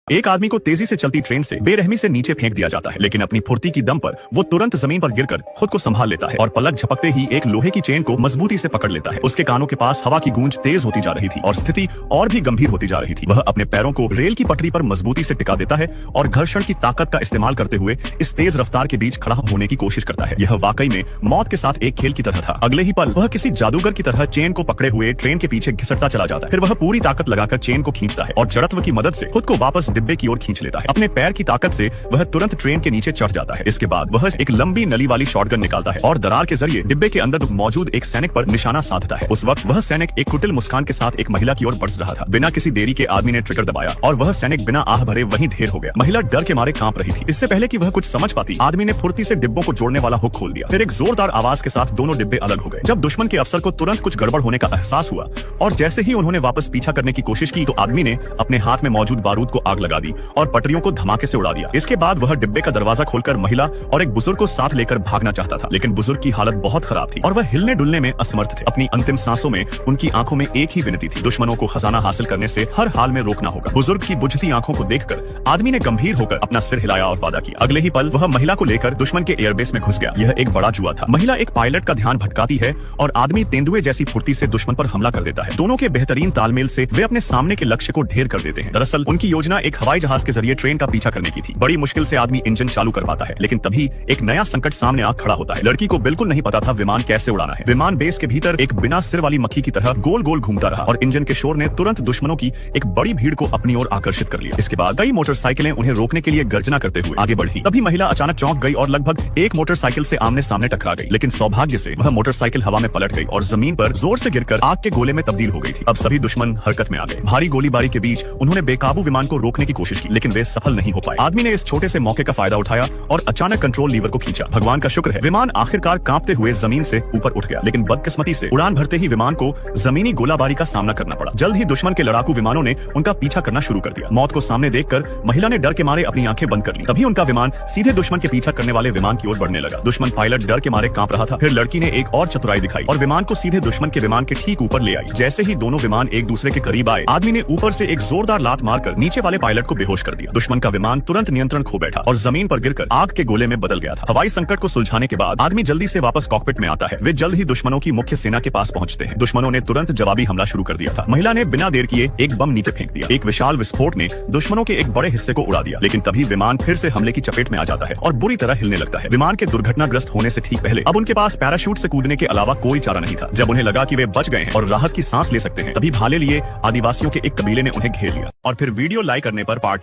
एक आदमी को तेजी से चलती ट्रेन से बेरहमी से नीचे फेंक दिया जाता है, लेकिन अपनी फुर्ती की दम पर वो तुरंत जमीन पर गिरकर खुद को संभाल लेता है और पलक झपकते ही एक लोहे की चेन को मजबूती से पकड़ लेता है। उसके कानों के पास हवा की गूंज तेज होती जा रही थी और स्थिति और भी गंभीर होती जा रही थी। वह अपने पैरों को रेल की पटरी पर मजबूती से टिका देता है और घर्षण की ताकत का इस्तेमाल करते हुए इस तेज रफ्तार के बीच खड़ा होने की कोशिश करता है। यह वाकई में मौत के साथ एक खेल की तरह था। अगले ही पल वह किसी जादूगर की तरह चेन को पकड़े हुए ट्रेन के पीछे घिसटता चला जाता है। फिर वह पूरी ताकत लगाकर चेन को खींचता है और जड़त्व की मदद से खुद को वापस डिब्बे की ओर खींच लेता है। अपने पैर की ताकत से वह तुरंत ट्रेन के नीचे चढ़ जाता है। इसके बाद वह एक लंबी नली वाली शॉटगन निकालता है और दरार के जरिए डिब्बे के अंदर मौजूद एक सैनिक पर निशाना साधता है। उस वक्त वह सैनिक एक कुटिल मुस्कान के साथ एक महिला की ओर बढ़ रहा था। बिना किसी देरी के आदमी ने ट्रिगर दबाया और वह सैनिक बिना आह भरे वहीं ढेर हो गया। महिला डर के मारे कांप रही थी। इससे पहले कि वह कुछ समझ पाती, आदमी ने फुर्ती से डिब्बों को जोड़ने वाला हुक खोल दिया। फिर एक जोरदार आवाज के साथ दोनों डिब्बे अलग हो गए। जब दुश्मन के अफसर को तुरंत कुछ गड़बड़ होने का एहसास हुआ और जैसे ही उन्होंने वापस पीछा करने की कोशिश की तो आदमी ने अपने हाथ में मौजूद बारूद को आग लगा दी और पटरियों को धमाके से उड़ा दिया। इसके बाद वह डिब्बे का दरवाजा खोलकर महिला और एक बुजुर्ग को साथ लेकर भागना चाहता था, लेकिन बुजुर्ग की हालत बहुत खराब थी और वह हिलने डुलने में असमर्थ थे। अपनी अंतिम सांसों में उनकी आंखों में एक ही विनती थी, दुश्मनों को खजाना हासिल करने से हर हाल में रोकना होगा। बुजुर्ग की बुझती आंखों को देखकर आदमी ने गंभीर होकर अपना सिर हिलाया और वादा किया। अगले ही पल वह महिला को लेकर दुश्मन के एयरबेस में घुस गया। यह एक बड़ा जुआ था। महिला एक पायलट का ध्यान भटकाती है और आदमी तेंदुए जैसी फुर्ती से दुश्मन पर हमला कर देता है। दोनों के बेहतरीन तालमेल से वे अपने सामने के लक्ष्य को ढेर कर देते हैं। दरअसल उनकी योजना एक हवाई जहाज के जरिए ट्रेन का पीछा करने की थी। बड़ी मुश्किल से आदमी इंजन चालू कर पाता है, लेकिन तभी एक नया संकट सामने आ खड़ा होता है। लड़की को बिल्कुल नहीं पता था विमान कैसे उड़ाना है। विमान बेस के भीतर एक बिना सिर वाली मक्खी की तरह गोल गोल घूमता रहा और इंजन के शोर ने तुरंत दुश्मनों की एक बड़ी भीड़ को अपनी ओर आकर्षित कर लिया। इसके बाद कई मोटरसाइकिलें उन्हें रोकने के लिए गर्जना करते हुए आगे बढ़ी। तभी महिला अचानक चौंक गई और लगभग एक मोटरसाइकिल से आमने सामने टकरा गई, लेकिन सौभाग्य से वह मोटरसाइकिल हवा में पलट गई और जमीन पर जोर से गिरकर आग के गोले में तब्दील हो गई थी। अब सभी दुश्मन हरकत में आ गए। भारी गोलीबारी के बीच उन्होंने बेकाबू विमान को रोकने की कोशिश की, लेकिन वे सफल नहीं हो पाए। आदमी ने इस छोटे से मौके का फायदा उठाया और अचानक कंट्रोल लीवर को खींचा। भगवान का शुक्र है, विमान आखिरकार कांपते हुए जमीन से ऊपर उठ गया, लेकिन बदकिस्मती से उड़ान भरते ही विमान को जमीनी गोलाबारी का सामना करना पड़ा। जल्द ही दुश्मन के लड़ाकू विमानों ने उनका पीछा करना शुरू कर दिया। मौत को सामने देखकर महिला ने डर के मारे अपनी आंखें बंद कर ली। तभी उनका विमान सीधे दुश्मन के पीछा करने वाले विमान की ओर बढ़ने लगा। दुश्मन पायलट डर के मारे कांप रहा था। फिर लड़की ने एक और चतुराई दिखाई और विमान को सीधे दुश्मन के विमान के ठीक ऊपर ले आई। जैसे ही दोनों विमान एक दूसरे के करीब आए, आदमी ने ऊपर से एक जोरदार लात मारकर नीचे वाले पायलट को बेहोश कर दिया। दुश्मन का विमान तुरंत नियंत्रण खो बैठा और जमीन पर गिरकर आग के गोले में बदल गया था। हवाई संकट को सुलझाने के बाद आदमी जल्दी से वापस कॉकपिट में आता है। वे जल्द ही दुश्मनों की मुख्य सेना के पास पहुंचते हैं। दुश्मनों ने तुरंत जवाबी हमला शुरू कर दिया था। महिला ने बिना देर किए एक बम नीचे फेंक दिया। एक विशाल विस्फोट ने दुश्मनों के एक बड़े हिस्से को उड़ा दिया, लेकिन तभी विमान फिर से हमले की चपेट में आ जाता है और बुरी तरह हिलने लगता है। विमान के दुर्घटनाग्रस्त होने से ठीक पहले अब उनके पास पैराशूट से कूदने के अलावा कोई चारा नहीं था। जब उन्हें लगा कि वे बच गए हैं और राहत की सांस ले सकते हैं, तभी भाले लिए आदिवासियों के एक कबीले ने उन्हें घेर लिया और फिर वीडियो लाइक करने पर पार्ट 2